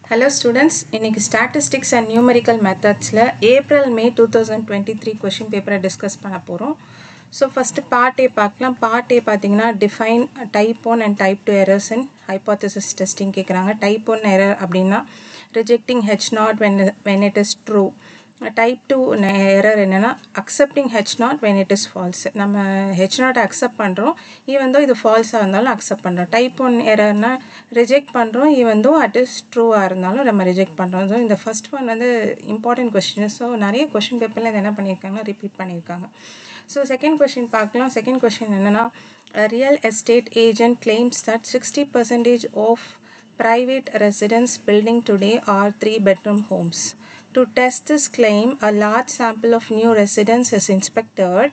Hello students, இன்னைக்கு statistics and numerical methodsல April May 2023 question paper discuss பண்ண போறோம். So first part A பார்க்கலாம். Part A பாத்தீங்கன்னா define type 1 and type 2 errors in hypothesis testing கேக்குறாங்க. Type 1 error அப்படின்னா rejecting H0 when it is true. Type 2 error என்னன்னா accepting H0 when it is false. நம்ம H0 accept பண்றோம் even though இது false இருந்தாலும் accept பண்றோம். Type 1 errorனா reject பண்றோம் even though it is true இருந்தாலும் நம்ம reject பண்றோம். So இந்த first one வந்து important question. So நிறைய question paperல இது என்ன பண்ணிருக்காங்கன்னா repeat பண்ணிருக்காங்க. So second question பார்க்கலாம். Second question என்னன்னா a real estate agent claims that 60% of private residence building today are 3-bedroom homes. To test this claim, a large sample of new residents is inspected.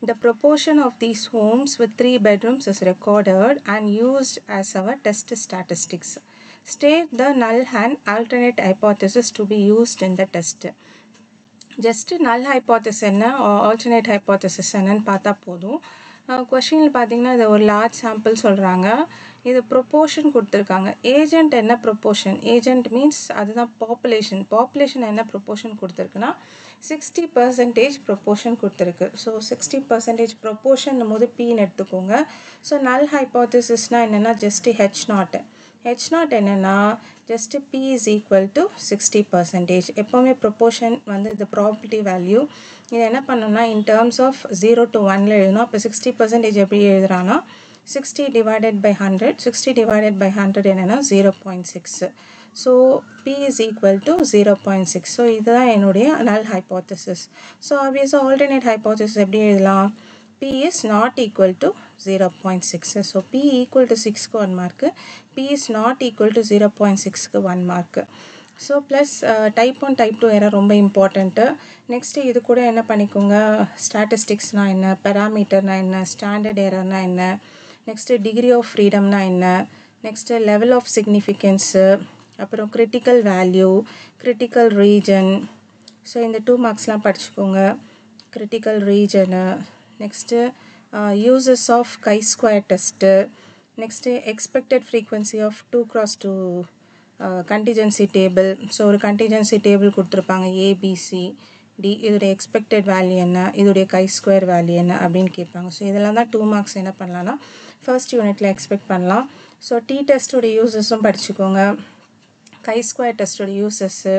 The proportion of these homes with 3 bedrooms is recorded and used as our test statistics. State the null and alternate hypothesis to be used in the test. Just null hypothesis என்ன alternate hypothesis என்னன்னு பார்த்தா போதும். கொஸ்டினில் பார்த்தீங்கன்னா இது ஒரு large sample சொல்கிறாங்க. இது ப்ரொப்போர்ஷன் கொடுத்துருக்காங்க. ஏஜென்ட் என்ன ப்ரொப்போர்ஷன்? ஏஜென்ட் மீன்ஸ் அதுதான் பாப்புலேஷன் என்ன ப்ரொப்போர்ஷன் கொடுத்துருக்குன்னா 60% ப்ரொப்போர்ஷன் கொடுத்துருக்கு. ஸோ 60% ப்ரொப்போர்ஷன் போது பின்னு எடுத்துக்கோங்க. ஸோ நல் ஹைப்போதசிஸ்னால் என்னென்னா ஜஸ்ட்டு H0 என்னென்னா just P is equal to 60%. எப்போவுமே ப்ரொப்போர்ஷன் வந்து இது ப்ராபபிலிட்டி வேல்யூ. இது என்ன பண்ணணும்னா in terms of 0 to 1 எழுதணும். அப்போ 60% எப்படி எழுதுறான்னா 60 divided by 100. 60 divided by 100 என்னென்னா 0.6. So P is equal to 0.6. So இதுதான் என்னுடைய null hypothesis. So obviously alternate hypothesis எப்படி எழுதலாம்? P is not equal to 0.6. So P equal to 6க்கு 1 mark. P is not equal to 0.6க்கு 1 mark. So plus type 1 type 2 error ரொம்ப important. Next இது கூட என்ன பண்ணிக்கோங்க, ஸ்டாட்டிஸ்டிக்ஸ்னா என்ன, பெராமீட்டர்னா என்ன, ஸ்டாண்டர்ட் எரர்னா என்ன, நெக்ஸ்ட் டிகிரி ஆஃப் ஃப்ரீடம்னா என்ன, நெக்ஸ்ட் லெவல் ஆஃப் சிக்னிஃபிகன்ஸ், அப்புறம் critical value, critical region. So இந்த 2 மார்க்ஸ்லாம் படிச்சுக்கோங்க. Critical region, next uses of chi-square test, next expected frequency of 2x2 contingency table. So ஒரு contingency table கொடுத்துருப்பாங்க ABCD, இதோடைய expected value என்ன, இதோடைய chi-square value என்ன அப்படின்னு கேட்பாங்க. ஸோ இதெல்லாம் தான் 2 marks என்ன பண்ணலாம்னா ஃபர்ஸ்ட் யூனிட்டில் எக்ஸ்பெக்ட் பண்ணலாம். ஸோ T-testோட யூசஸும் படிச்சுக்கோங்க, chi-square டெஸ்டோட யூசஸ்ஸு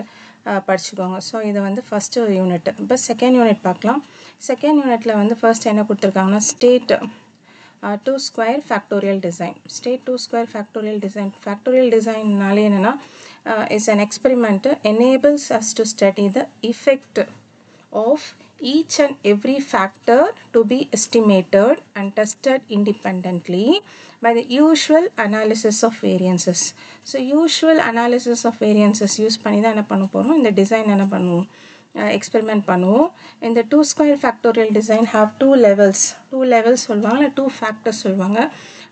படிச்சுக்கோங்க. ஸோ இது வந்து ஃபஸ்ட்டு யூனிட். இப்போ செகண்ட் யூனிட் பார்க்கலாம். செகண்ட் யூனிட்டில் வந்து ஃபர்ஸ்ட் என்ன கொடுத்துருக்காங்கன்னா state 2 square factorial design. State 2 square factorial design. Factorial டிசைன்னாலே என்னென்னா is an experiment enables us to study the effect of each and every factor to be estimated and tested independently by the usual analysis of variances. So usual analysis of variances use பண்ணி தான் என்ன பண்ண போகிறோம், இந்த design என்ன பண்ணுவோம், experiment பண்ணுவோம். இந்த 2 square factorial design have 2 levels சொல்லுவாங்க, இல்லை 2 ஃபேக்டர்ஸ் சொல்லுவாங்க.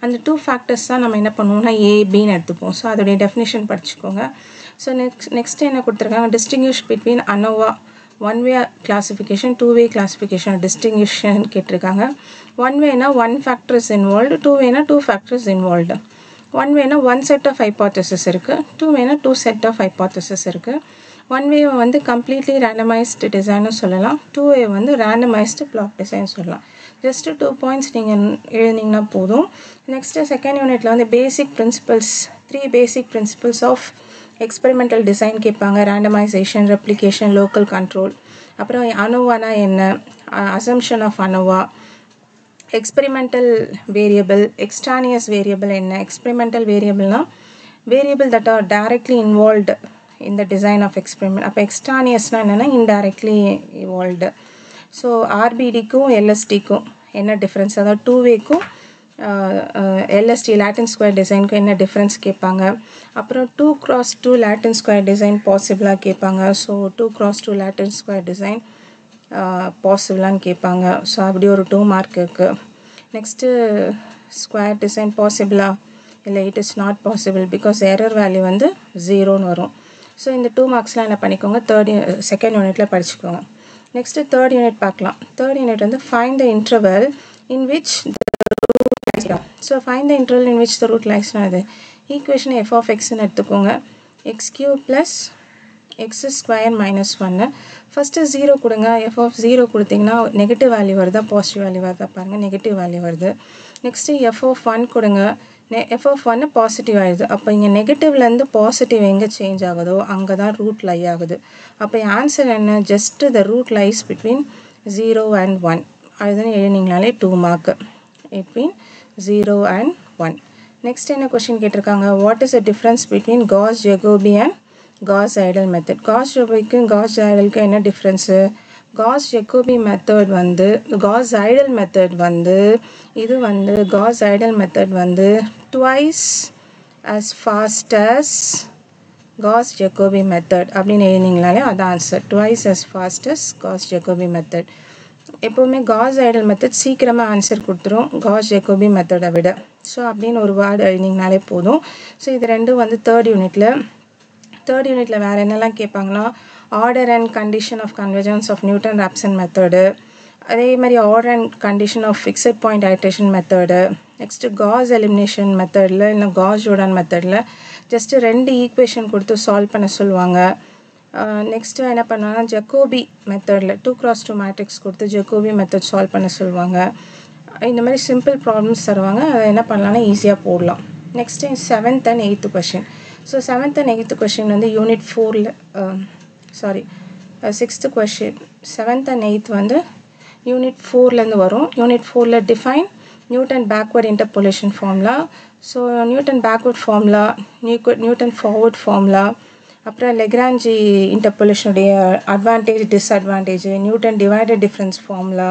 அந்த 2 ஃபேக்டர்ஸ் தான் நம்ம என்ன பண்ணுவோம்னா ஏபின்னு எடுத்துப்போம். ஸோ அதோடைய டெஃபினிஷன் படிச்சுக்கோங்க. ஸோ நெக்ஸ்ட் என்ன கொடுத்துருக்காங்க, distinguish between ANOVA one way classification, 2-way classification distinction கேட்டிருக்காங்க. 1 wayனா 1 factor is involved, 2 wayனா 2 factors involved. 1 wayனா 1 set of hypothesis இருக்கு, 2 wayனா 2 set of hypothesis இருக்கு. 1 way வந்து completely randomized design சொல்லலாம், 2 way வந்து randomized plot design சொல்லலாம். ஜஸ்ட் 2 பாயிண்ட்ஸ் நீங்கள் எழுதினீங்கன்னா போதும். நெக்ஸ்ட்டு செகண்ட் யூனிட்டில் வந்து basic principles, 3 basic principles of experimental design கேட்பாங்க. Randomisation, replication, local control. அப்புறம் அனோவானா என்ன, assumption of ANOVA, experimental variable, extraneous variable என்ன. எக்ஸ்பெரிமெண்டல் வேரியபிள்னா variable that are directly involved in the design of experiment. அப்போ எக்ஸ்ட்ரானியஸ்னால் என்னென்னா இன்டைரக்ட்லி இன்வால்வ்டு. ஸோ ஆர்பிடிக்கும் எல்எஸ்டிக்கும் என்ன டிஃப்ரென்ஸ், அதாவது 2-வேக்கும் எல்எஸ்டி லாட்டின் ஸ்கொயர் டிசைனுக்கும் என்ன டிஃப்ரென்ஸ் கேட்பாங்க. அப்புறம் 2x2 லாட்டின் ஸ்கொயர் டிசைன் பாசிபிளாக கேட்பாங்க. So 2x2 Latin square design பாசிபிளான்னு கேட்பாங்க. ஸோ அப்படி ஒரு 2 மார்க் இருக்குது. நெக்ஸ்ட்டு ஸ்கொயர் டிசைன் பாசிபிளா, இல்லை it is not possible because error value வந்து 0ன்னு வரும். ஸோ இந்த 2 மார்க்ஸ்லாம் என்ன பண்ணிக்கோங்க, செகண்ட் யூனிட்டில் படிச்சுக்கோங்க. நெக்ஸ்ட்டு தேர்ட் யூனிட் பார்க்கலாம். தேர்ட் யூனிட் வந்து find the interval in which so find the interval in which the root லைஸ்னா இது ஈக்குவேஷன் f of x ன்னு எடுத்துக்கோங்க. x cube plus x square minus 1. First 0 கொடுங்க. f of 0 கொடுத்தீங்கன்னா negative value வருதா positive value வருதா பாருங்க. நெகட்டிவ் வேல்யூ வருது. நெக்ஸ்ட் f of 1 கொடுங்க. f of 1 பாசிட்டிவ் ஆயிடுது. அப்போ இங்கே நெகட்டிவ்லேருந்து பாசிட்டிவ் எங்கே சேஞ்ச் ஆகுதோ அங்கே தான் ரூட் லை ஆகுது. அப்போ ஆன்சர் என்ன? Just the root lies between 0 and 1. அதுதான் எழுதினீங்கனாலே 2 மார்க். between 0 and 1. நெக்ஸ்ட் என்ன கொஸ்டின் கேட்டிருக்காங்க? What is the difference between Gauss Jacobi and Gauss Seidel method. Gauss ஜெகோபிக்கும் காஸ் ஐடலுக்கும் என்ன டிஃப்ரென்ஸு? காஸ் ஜெகோபி மெத்தட் வந்து காஸ் ஐடல் மெத்தட் வந்து இது வந்து காஸ் ஐடல் மெத்தட் வந்து twice as fast as Gauss Jacobi method அப்படின்னு எழுதினீங்கனாலே அதான் answer. twice as fast as Gauss Jacobi method. எப்போவுமே காஸ் ஐடல் மெத்தட் சீக்கிரமாக ஆன்சர் கொடுத்துரும் காஸ் ஜெகோபி மெத்தடை விட. ஸோ அப்படின்னு ஒரு வேர்டு எழுதிங்கனாலே போதும். ஸோ இது ரெண்டும் வந்து தேர்ட் யூனிட்டில் வேறு என்னெல்லாம் கேட்பாங்கன்னா order and condition of convergence of Newton Raphson method, அதே மாதிரி order and condition of fixed point iteration method, next Gauss elimination மெத்தடில் இல்லை காஸ் ஜோர்டான் மெத்தடில் ஜஸ்ட்டு 2 ஈக்குவேஷன் கொடுத்து சால்வ் பண்ண சொல்லுவாங்க. நெக்ஸ்ட்டு என்ன பண்ணுவாங்கன்னா ஜெகோபி மெத்தடில் 2x2 மேட்ரிக்ஸ் கொடுத்து ஜெகோபி மெத்தட் சால்வ் பண்ண சொல்லுவாங்க. இந்த மாதிரி சிம்பிள் ப்ராப்ளம்ஸ் தருவாங்க. அதை என்ன பண்ணலாம்னா ஈஸியாக போடலாம். Next 7th and 8th question. So 7th and 8th question வந்து யூனிட் 4ல் 6th question. 7th and 8th வந்து யூனிட் 4லேருந்து வரும். யூனிட் 4ல் define Newton backward interpolation formula. So Newton backward formula, Newton forward formula, அப்புறம் லெக்ராஞ்சி இன்டர்போலேஷனுடைய advantage disadvantage, Newton divided difference formula,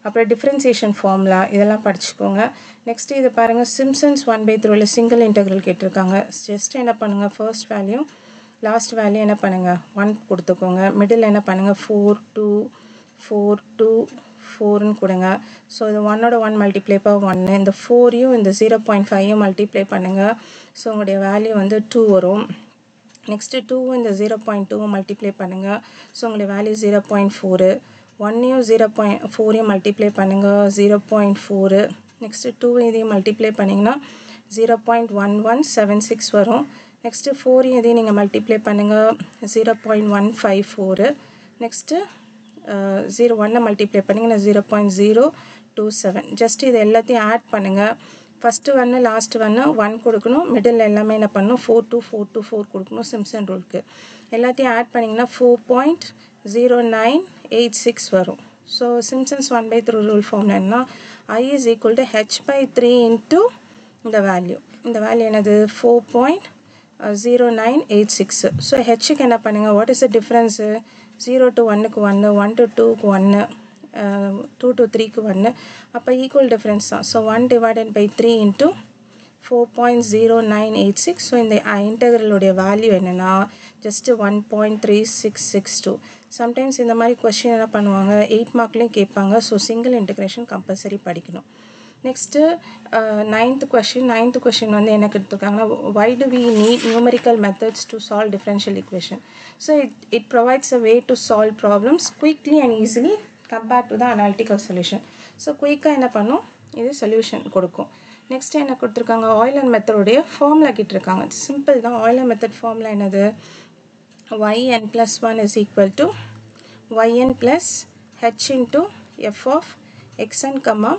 அப்புறம் differentiation formula இதெல்லாம் படிச்சுக்கோங்க. நெக்ஸ்ட்டு இது பாருங்கள் சிம்சன்ஸ் 1/3 சிங்கிள் இன்டெக்ரல் கேட்டிருக்காங்க. ஜஸ்ட் என்ன பண்ணுங்கள், ஃபர்ஸ்ட் வேல்யூ லாஸ்ட் வேல்யூ என்ன பண்ணுங்கள் 1 கொடுத்துக்கோங்க. மிடில் என்ன பண்ணுங்கள் 4 2 4 2 4ன்னு கொடுங்க. ஸோ இது 1ஓட 1 மல்டிப்ளை பை 1. இந்த 4யும் இந்த 0.5யும் மல்டிப்ளை பண்ணுங்கள். ஸோ உங்களுடைய வேல்யூ வந்து 2 வரும். நெக்ஸ்ட்டு 2 இந்த 0.2 மல்டிப்ளை பண்ணுங்கள். ஸோ உங்களுடைய வேல்யூ 0.4. 1யும் 0.4யும் மல்டிப்ளை பண்ணுங்கள் 0.4. நெக்ஸ்ட்டு 2 இதையும் மல்டிப்ளை பண்ணிங்கன்னா 0.1176 வரும். நெக்ஸ்ட்டு 4யும் இதையும் நீங்கள் மல்டிப்ளை பண்ணுங்கள் 0.154. நெக்ஸ்ட்டு 1 மல்டிப்ளை பண்ணிங்கன்னா 0.027. ஜஸ்ட் இது எல்லாத்தையும் ஆட் பண்ணுங்கள். ஃபஸ்ட்டு 1 லாஸ்ட்டு 1 கொடுக்கணும். மிடில் எல்லாமே என்ன பண்ணணும் 4 2 4 2 4 கொடுக்கணும் சிம்சன் ரூலுக்கு. எல்லாத்தையும் ஆட் பண்ணிங்கன்னா 4.0986 வரும். ஸோ சிம்சன்ஸ் 1/3 ரூல் ஃபார்ம் என்னன்னா I is equal to h/3 into இந்த வேல்யூ. இந்த வேல்யூ என்னது 4.0986. ஸோ ஹெச்சுக்கு என்ன பண்ணுங்கள், what is the difference? 0 to 1க்கு 1, 1 to 2க்கு 1, 2 to 3க்கு 1. அப்போ ஈக்குவல் டிஃப்ரென்ஸ் தான். So 1 divided by 3 into 4.0986. So இந்த இன்டெக்ரலுடைய வேல்யூ என்னென்னா ஜஸ்ட்டு 1.3662. சம்டைம்ஸ் இந்த மாதிரி கொஸ்டின் என்ன பண்ணுவாங்க 8 மார்க்லேயும் கேட்பாங்க. ஸோ சிங்கிள் இன்டெக்ரேஷன் கம்பல்சரி படிக்கணும். நெக்ஸ்ட்டு 9th கொஷின் வந்து என்ன கொடுத்துருக்காங்கன்னா why do we need numerical methods to solve differential equation? So it provides a way to solve problems quickly and easily compared to the analytical solution. So குயிக்காக என்ன பண்ணும், இது solution கொடுக்கும். Next என்ன கொடுத்துருக்காங்க, ஆயிலர் மெத்தடுடைய ஃபார்முலா கேட்டிருக்காங்க. Simple தான். ஆயிலர் மெத்தட் ஃபார்முலா என்னது, yn plus 1 is equal to yn plus h into f of xn comma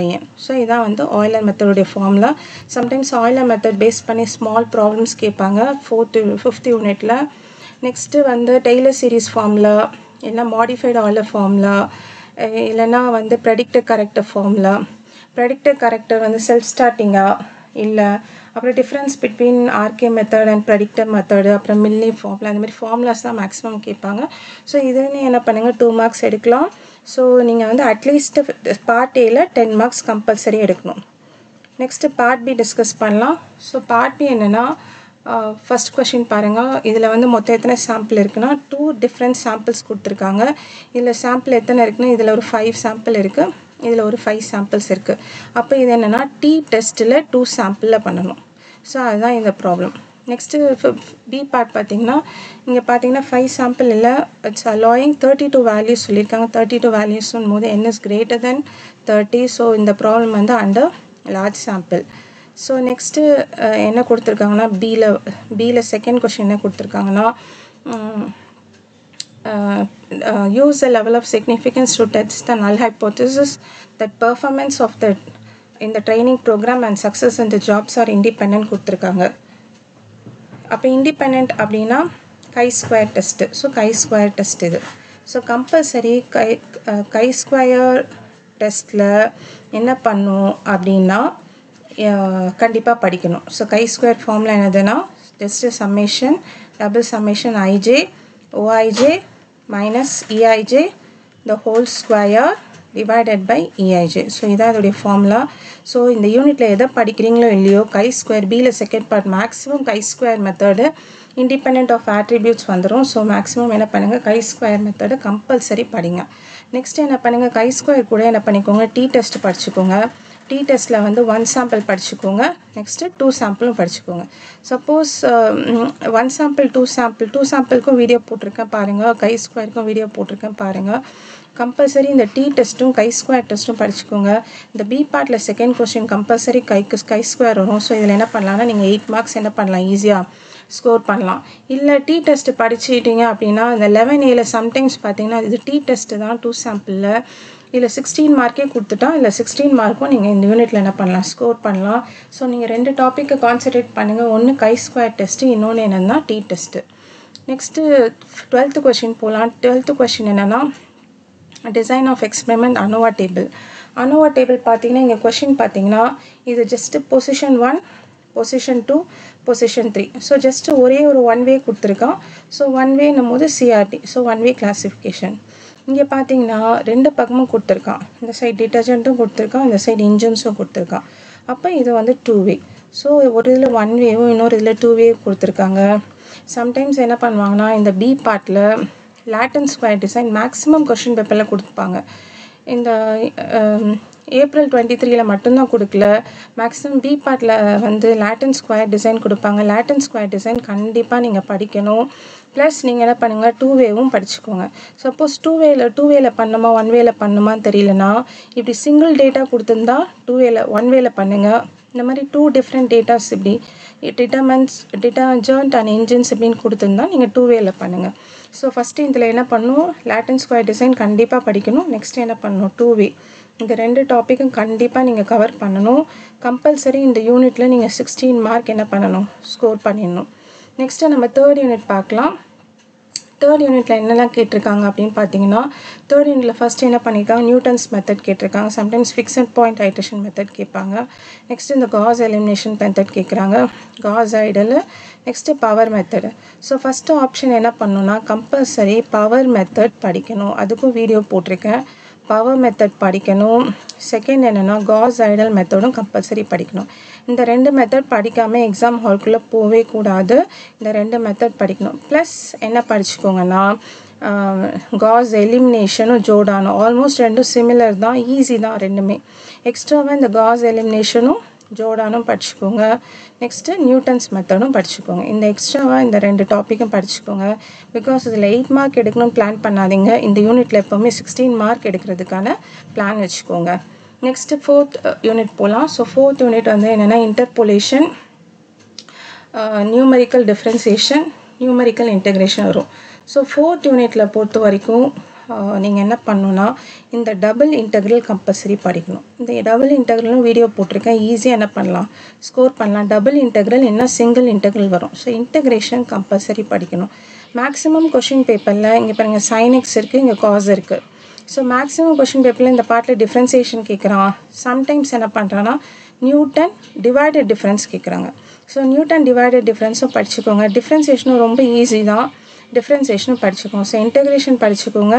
yn. So இதான் வந்து ஆயிலர் மெத்தடுடைய formula. Sometimes Euler method base பண்ணி ஸ்மால் ப்ராப்ளம்ஸ் கேட்பாங்க 5th யூனிட்டில். நெக்ஸ்ட்டு வந்து டெய்லர் சீரிஸ் ஃபார்முலா, இல்லைனா modified Euler formula, இல்லைனா வந்து predictor corrector formula. Predictor corrector வந்து செல்ஃப் ஸ்டார்டிங்காக இல்லை, அப்புறம் difference between RK method and predictor method, அப்புறம் மில்லி ஃபார்முலா, அந்த மாதிரி ஃபார்முலாஸ் தான் மேக்ஸிமம் கேட்பாங்க. ஸோ இதுன்னு என்ன பண்ணுங்கள் 2 மார்க்ஸ் எடுக்கலாம். ஸோ நீங்கள் வந்து அட்லீஸ்ட் பார்ட் ஏல 10 மார்க்ஸ் கம்பல்சரி எடுக்கணும். நெக்ஸ்ட்டு பார்ட் பி டிஸ்கஸ் பண்ணலாம். ஸோ பார்ட் பி என்னென்னா ஃபஸ்ட் கொஷின் பாருங்கள். இதில் வந்து மொத்தம் எத்தனை சாம்பிள் இருக்குன்னா 2 டிஃப்ரெண்ட் சாம்பிள்ஸ் கொடுத்துருக்காங்க. இதில் சாம்பிள் எத்தனை இருக்குன்னா இதில் ஒரு 5 சாம்பிள் இருக்குது, இதில் ஒரு 5 சாம்பிள்ஸ் இருக்குது. அப்போ இது என்னென்னா டி டெஸ்ட்டில் 2 சாம்பிளில் பண்ணணும். ஸோ அதுதான் இந்த ப்ராப்ளம். நெக்ஸ்ட்டு பி பார்ட் பார்த்தீங்கன்னா இங்கே பார்த்தீங்கன்னா 5 சாம்பிள் இல்லை, இட்ஸ் அலாயிங் 32 வேல்யூஸ் சொல்லியிருக்காங்க. 32 வேல்யூஸ்னும் போது n is greater than 30. So இந்த ப்ராப்ளம் வந்து under large sample. So next என்ன கொடுத்துருக்காங்கன்னா பியில் செகண்ட் கொஷின் என்ன கொடுத்துருக்காங்கன்னா use the level of significance to test the null hypothesis that performance of the in the training program and success in the jobs are independent கொடுத்துருக்காங்க. அப்போ independent அப்படின்னா chi-square test. So chi-square test இது. So compulsory chi-square டெஸ்ட்டில் என்ன பண்ணும் அப்படின்னா கண்டிப்பாக படிக்கணும். ஸோ chi-square ஃபார்முலா என்னதுன்னா just summation double summation ij oij minus eij the whole square divided by eij. So இதான் அதோடைய ஃபார்முலா. ஸோ இந்த யூனிட்டில் எதை படிக்கிறீங்களோ இல்லையோ chi-square பியில் second part maximum chi-square method independent of attributes வந்துடும். ஸோ மேக்ஸிமம் என்ன பண்ணுங்கள் chi-square மெத்தடு கம்பல்சரி படிங்க. நெக்ஸ்ட் என்ன பண்ணுங்கள் chi-square கூட என்ன பண்ணிக்கோங்க டி டெஸ்ட் படிச்சுக்கோங்க. டி டெஸ்ட்டில் வந்து 1 சாம்பிள் படிச்சுக்கோங்க. நெக்ஸ்ட்டு 2 சாம்பிளும் படிச்சுக்கோங்க. சப்போஸ் 1 சாம்பிள் 2 சாம்பிளுக்கும் வீடியோ போட்டிருக்கேன் பாருங்கள். chi-squareக்கும் வீடியோ போட்டிருக்கேன் பாருங்கள். கம்பல்சரி இந்த டி டெஸ்ட்டும் chi-square டெஸ்ட்டும் படிச்சுக்கோங்க. இந்த பி பார்ட்டில் செகண்ட் கொஸ்டின் கம்பல்சரி chi-square வரும். ஸோ இதில் என்ன பண்ணலாம்னா நீங்கள் 8 மார்க்ஸ் என்ன பண்ணலாம் ஈஸியாக ஸ்கோர் பண்ணலாம். இல்லை டி டெஸ்ட் படிச்சுட்டீங்க அப்படின்னா இந்த 11A சம்டைம்ஸ் பார்த்தீங்கன்னா இது டி டெஸ்ட்டு தான் 2 சாம்பிளில் இதில் 16 மார்க்கே கொடுத்துட்டா இல்லை 16 மார்க்கும் நீங்கள் இந்த யூனிட்டில் என்ன பண்ணலாம் ஸ்கோர் பண்ணலாம். ஸோ நீங்கள் 2 டாப்பிக்கை கான்சன்ட்ரேட் பண்ணுங்கள். ஒன்று chi-square டெஸ்ட்டு, இன்னொன்று என்னென்னா D test. Next 12th question போகலாம். 12th கொஷின் என்னென்னா design of experiment ANOVA table. ANOVA table பார்த்தீங்கன்னா இங்கே கொஷின் பார்த்தீங்கன்னா இது just position 1 position 2 position 3. So just ஒரே ஒரு 1 வே கொடுத்துருக்கான். ஸோ 1 வேன்னும் போது சிஆர்டி. ஸோ 1 வே கிளாஸிஃபிகேஷன். இங்கே பார்த்தீங்கன்னா 2 பக்கமும் கொடுத்துருக்கான். இந்த சைடு டிட்டர்ஜென்ட்டும் கொடுத்துருக்கான், இந்த சைடு இன்ஜின்ஸும் கொடுத்துருக்கான். அப்போ இது வந்து 2 வே. ஸோ ஒரு இதில் 1 வேவும் இன்னொரு இதில் 2 வே கொடுத்துருக்காங்க. சம்டைம்ஸ் என்ன பண்ணுவாங்கன்னா இந்த பி பார்ட்டில் லாட்டன் ஸ்கொயர் டிசைன் மேக்ஸிமம் கொஷின் பேப்பரில் கொடுப்பாங்க. இந்த ஏப்ரல் 23 மட்டும்தான் கொடுக்கல. மேக்ஸிமம் பி பார்ட்டில் வந்து லாட்டன் ஸ்கொயர் டிசைன் கொடுப்பாங்க. லாட்டன் ஸ்கொயர் டிசைன் கண்டிப்பாக நீங்கள் படிக்கணும். ப்ளஸ் நீங்கள் என்ன பண்ணுங்கள் 2 வேவும் படிச்சுக்கோங்க. சப்போஸ் 2 வேல பண்ணுமா 1 வேல பண்ணுமான்னு தெரியலனா இப்படி சிங்கிள் டேட்டா கொடுத்துருந்தா 1 வேல பண்ணுங்கள். இந்த மாதிரி 2 டிஃப்ரெண்ட் டேட்டாஸ் இப்படி டிட்டர்ஜென்ட் அண்ட் இன்ஜின்ஸ் இப்படின்னு கொடுத்துருந்தா நீங்கள் 2 வேல பண்ணுங்கள். ஸோ ஃபஸ்ட்டு இதில் என்ன பண்ணணும் லாட்டன் ஸ்கொயர் டிசைன் கண்டிப்பாக படிக்கணும். நெக்ஸ்ட் என்ன பண்ணணும் 2 வே. இந்த 2 டாப்பிக்கும் கண்டிப்பாக நீங்கள் கவர் பண்ணணும். கம்பல்சரி இந்த யூனிட்டில் நீங்கள் 16 மார்க் என்ன பண்ணணும் ஸ்கோர் பண்ணிடணும். நெக்ஸ்ட்டு நம்ம 3rd யூனிட் பார்க்கலாம். 3rd யூனிட்டில் என்னெல்லாம் கேட்டிருக்காங்க அப்படின்னு பார்த்தீங்கன்னா 3rd யூனிட்டில் ஃபஸ்ட்டு என்ன பண்ணியிருக்காங்க நியூட்டன்ஸ் மெத்தட் கேட்டிருக்காங்க. Sometimes fixed point iteration method கேட்பாங்க. நெக்ஸ்ட்டு இந்த காஸ் எலிமினேஷன் மெத்தட் கேட்குறாங்க, Gauss Seidel. Next power method. So first option என்ன பண்ணணும்னா கம்பல்சரி பவர் மெத்தட் படிக்கணும். அதுக்கும் வீடியோ போட்டிருக்கேன். பவர் மெத்தட் படிக்கணும். செகண்ட் என்னென்னா காஸ் ஐடல் மெத்தடும் கம்பல்சரி படிக்கணும். இந்த 2 மெத்தட் படிக்காமல் எக்ஸாம் ஹால்குள்ளே போகவே கூடாது. இந்த 2 மெத்தட் படிக்கணும். ப்ளஸ் என்ன படிச்சுக்கோங்கன்னா காஸ் எலிமினேஷனும் ஜோர்டானும் ஆல்மோஸ்ட் 2 சிமிலர் தான், ஈஸி தான் 2மே. எக்ஸ்ட்ராவாக இந்த காஸ் எலிமினேஷனும் ஜோர்டானும் படிச்சுக்கோங்க. நெக்ஸ்ட்டு நியூட்டன்ஸ் மெத்தடும் படிச்சுக்கோங்க. இந்த எக்ஸ்ட்ராவாக இந்த 2 டாப்பிக்கும் படிச்சுக்கோங்க. பிகாஸ் இதில் 8 மார்க் எடுக்கணும்னு பிளான் பண்ணாதீங்க. இந்த யூனிட்டில் எப்போவுமே 16 மார்க் எடுக்கிறதுக்கான பிளான் வச்சுக்கோங்க. நெக்ஸ்ட்டு 4th யூனிட் போகலாம். ஸோ 4th யூனிட் வந்து என்னென்னா interpolation, numerical differentiation, numerical integration வரும். ஸோ 4th யூனிட்டில் பொறுத்த வரைக்கும் நீங்கள் என்ன பண்ணணுன்னா இந்த டபுள் இன்டெக்ரல் கம்பல்சரி படிக்கணும். இந்த டபுள் இன்டெக்ரலும் வீடியோ போட்டிருக்கேன். ஈஸியாக என்ன பண்ணலாம் ஸ்கோர் பண்ணலாம். டபுள் இன்டெக்ரல் என்ன சிங்கிள் இன்டெக்ரல் வரும். ஸோ இன்டெக்ரேஷன் கம்பல்சரி படிக்கணும். மேக்ஸிமம் கொஷின் பேப்பரில் இங்கே பாருங்கள் sin x இருக்குது, இங்கே cos இருக்குது. ஸோ மேக்ஸிமம் கொஷின் பேப்பரில் இந்த பார்ட்டில் டிஃப்ரென்சியேஷன் கேட்குறான். சம்டைம்ஸ் என்ன பண்ணுறான்னா நியூட்டன் டிவைடட் டிஃப்ரென்ஸ் கேட்குறாங்க. ஸோ நியூட்டன் டிவைடட் டிஃப்ரென்ஸும் படிச்சுக்கோங்க. டிஃப்ரென்சியேஷனும் ரொம்ப ஈஸி தான், டிஃப்ரென்சியேஷனும் படிச்சுக்கோங்க. ஸோ இன்டெக்ரேஷன் படிச்சுக்கோங்க,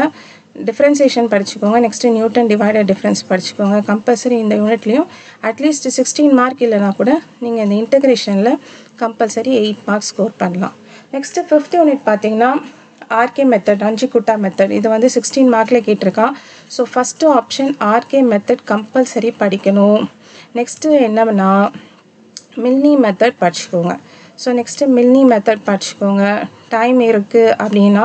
டிஃப்ரென்சியேஷன் படிச்சுக்கோங்க. நெக்ஸ்ட்டு நியூட்டன் டிவைடட் டிஃப்ரென்ஸ் படிச்சுக்கோங்க. கம்பல்சரி இந்த யூனிட்லேயும் அட்லீஸ்ட் 16 மார்க் இல்லைனா கூட நீங்கள் இந்த இன்டெக்ரேஷனில் கம்பல்சரி 8 மார்க்ஸ் ஸ்கோர் பண்ணலாம். நெக்ஸ்ட்டு 5th யூனிட் பார்த்தீங்கன்னா ஆர்கே மெத்தட், அஞ்சுகுட்டா மெத்தட். இது வந்து 16 மார்க்கில் கேட்டிருக்கான். So first option RK method compulsory படிக்கணும். நெக்ஸ்ட்டு என்னன்னா மில்னி மெத்தட் படிச்சுக்கோங்க. ஸோ நெக்ஸ்ட்டு மில்னி மெத்தட் படிச்சுக்கோங்க. டைம் இருக்குது அப்படின்னா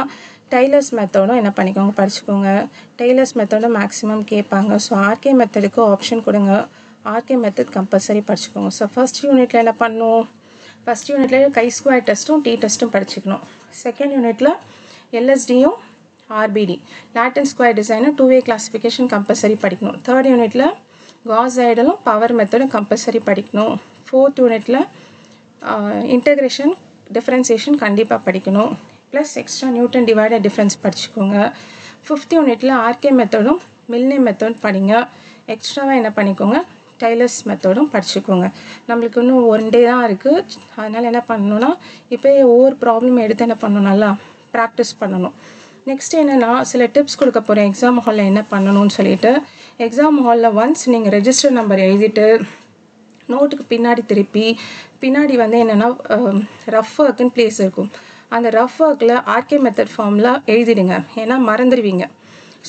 டெய்லர்ஸ் மெத்தடும் என்ன பண்ணிக்கோங்க படிச்சுக்கோங்க. டெய்லர்ஸ் மெத்தடும் மேக்ஸிமம் கேட்பாங்க. ஸோ ஆர்கே மெத்தடுக்கு ஆப்ஷன் கொடுங்க. ஆர்கே மெத்தட் கம்பல்சரி படிச்சுக்கோங்க. ஸோ ஃபர்ஸ்ட் யூனிட்டில் என்ன பண்ணணும், ஃபர்ஸ்ட் யூனிட்டில் கை ஸ்கொயர் டெஸ்ட்டும் டி டெஸ்ட்டும் படிச்சுக்கணும். செகண்ட் யூனிட்டில் எல்எஸ்டியும் ஆர்பிடி லாட்டின் ஸ்கொயர் டிசைனும் 2-way கிளாஸிஃபிகேஷன் கம்பல்சரி படிக்கணும். தேர்ட் யூனிட்டில் காஸ் ஐடலும் பவர் மெத்தடும் கம்பல்சரி படிக்கணும். ஃபோர்த் யூனிட்டில் இன்டெகிரேஷன் டிஃப்ரென்சியேஷன் கண்டிப்பாக படிக்கணும். Plus extra Newton divided difference படிச்சுக்கோங்க. ஃபிஃப்த் யூனிட்டில் ஆர்கே மெத்தடும் மில்னே மெத்தடும் படிங்க. எக்ஸ்ட்ராவாக என்ன பண்ணிக்கோங்க, டைலர்ஸ் மெத்தடும் படிச்சுக்கோங்க. நம்மளுக்கு இன்னும் 1 day தான் இருக்குது. அதனால் என்ன பண்ணணும்னா இப்போ ஒவ்வொரு ப்ராப்ளம் எடுத்து என்ன பண்ணணும், நல்லா ப்ராக்டிஸ் பண்ணணும். நெக்ஸ்ட் என்னென்னா சில டிப்ஸ் கொடுக்க போகிறேன் எக்ஸாம் ஹாலில் என்ன பண்ணணும்னு சொல்லிட்டு. எக்ஸாம் ஹாலில் ஒன்ஸ் நீங்கள் ரெஜிஸ்டர் நம்பர் எழுதிட்டு நோட்டுக்கு பின்னாடி திருப்பி பின்னாடி வந்து என்னென்னா ரஃப் ஒர்க்குன்னு பிளேஸ் இருக்கும். அந்த ரஃப் ஒர்க்கில் ஆர்கே மெத்தட் ஃபார்முலா எழுதிடுங்க, ஏன்னா மறந்துடுவீங்க.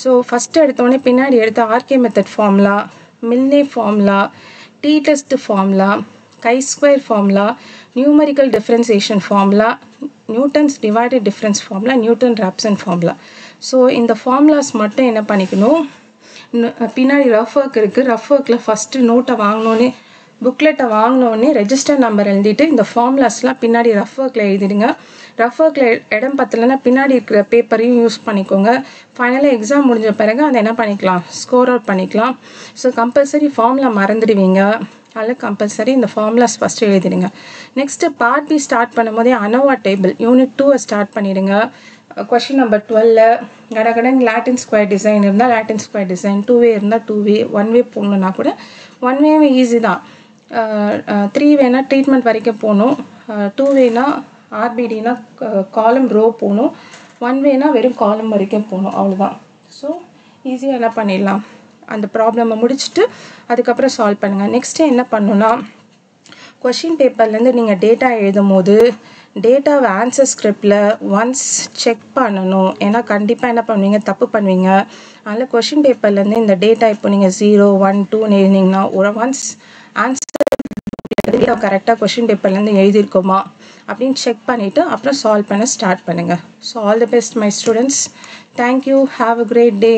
ஸோ ஃபஸ்ட்டு எடுத்தோடனே பின்னாடி எடுத்து RK method formula, Milne formula, t test formula, chi square formula, numerical differentiation formula, Newton's divided difference formula, Newton Raphson formula. So இந்த ஃபார்முலாஸ் மட்டும் என்ன பண்ணிக்கணும், பின்னாடி ரஃப் ஒர்க் இருக்குது, ரஃப் ஒர்க்கில் ஃபஸ்ட்டு நோட்டை வாங்கினோன்னே புக்லெட்டை வாங்கினோடனே ரெஜிஸ்டர் நம்பர் எழுதிட்டு இந்த ஃபார்முலாஸ்லாம் பின்னாடி ரஃப் ஒர்க்கில் எழுதிடுங்க. ரஃப் ஒர்க்கில் இடம் பத்தலைன்னா பின்னாடி இருக்கிற பேப்பரையும் யூஸ் பண்ணிக்கோங்க. ஃபைனலாக எக்ஸாம் முடிஞ்ச பிறகு அதை என்ன பண்ணிக்கலாம், ஸ்கோர் அவுட் பண்ணிக்கலாம். ஸோ கம்பல்சரி ஃபார்முலா மறந்துடுவீங்க, அதில் கம்பல்சரி இந்த ஃபார்முலாஸ் ஃபஸ்ட்டு எழுதிடுங்க. நெக்ஸ்ட்டு பார்ட் பி ஸ்டார்ட் பண்ணும்போதே அனோவா டேபிள் யூனிட் 2 ஸ்டார்ட் பண்ணிடுங்க. கொஷின் நம்பர் 12 கடகடன் லாட்டின் ஸ்கொயர் டிசைன் இருந்தால் லாட்டின் ஸ்கொயர் டிசைன், 2-way இருந்தால் 2-way, 1-way போகணுன்னா கூட 1-way ஈஸி தான். 3-wayனா ட்ரீட்மெண்ட் வரைக்கும் போகணும், 2-wayனா ஆர்பிடினா காலம் ரோ போகணும், 1-wayனா வெறும் காலம் வரைக்கும் போகணும், அவ்வளோதான். ஸோ ஈஸியாக என்ன பண்ணிடலாம், அந்த ப்ராப்ளமை முடிச்சுட்டு அதுக்கப்புறம் சால்வ் பண்ணுங்கள். நெக்ஸ்ட்டு என்ன பண்ணணுன்னா கொஷின் பேப்பர்லேருந்து நீங்கள் டேட்டா எழுதும் போது டேட்டாவை ஆன்சர் ஸ்கிரிப்டில் ஒன்ஸ் செக் பண்ணணும், ஏன்னா கண்டிப்பாக என்ன பண்ணுவீங்க, தப்பு பண்ணுவீங்க. அதனால் கொஷின் பேப்பர்லேருந்து இந்த டேட்டா இப்போ நீங்கள் 0, 1, 2ன்னு எழுதினீங்கன்னா ஒரு ஒன்ஸ் ஆன்சர் கரெக்டாக கொஷின் பேப்பர்லேருந்து எழுதியிருக்கோமா அப்படின்னு செக் பண்ணிவிட்டு அப்புறம் சால்வ் பண்ண ஸ்டார்ட் பண்ணுங்கள். So all the best my students. Thank you. Have a great day.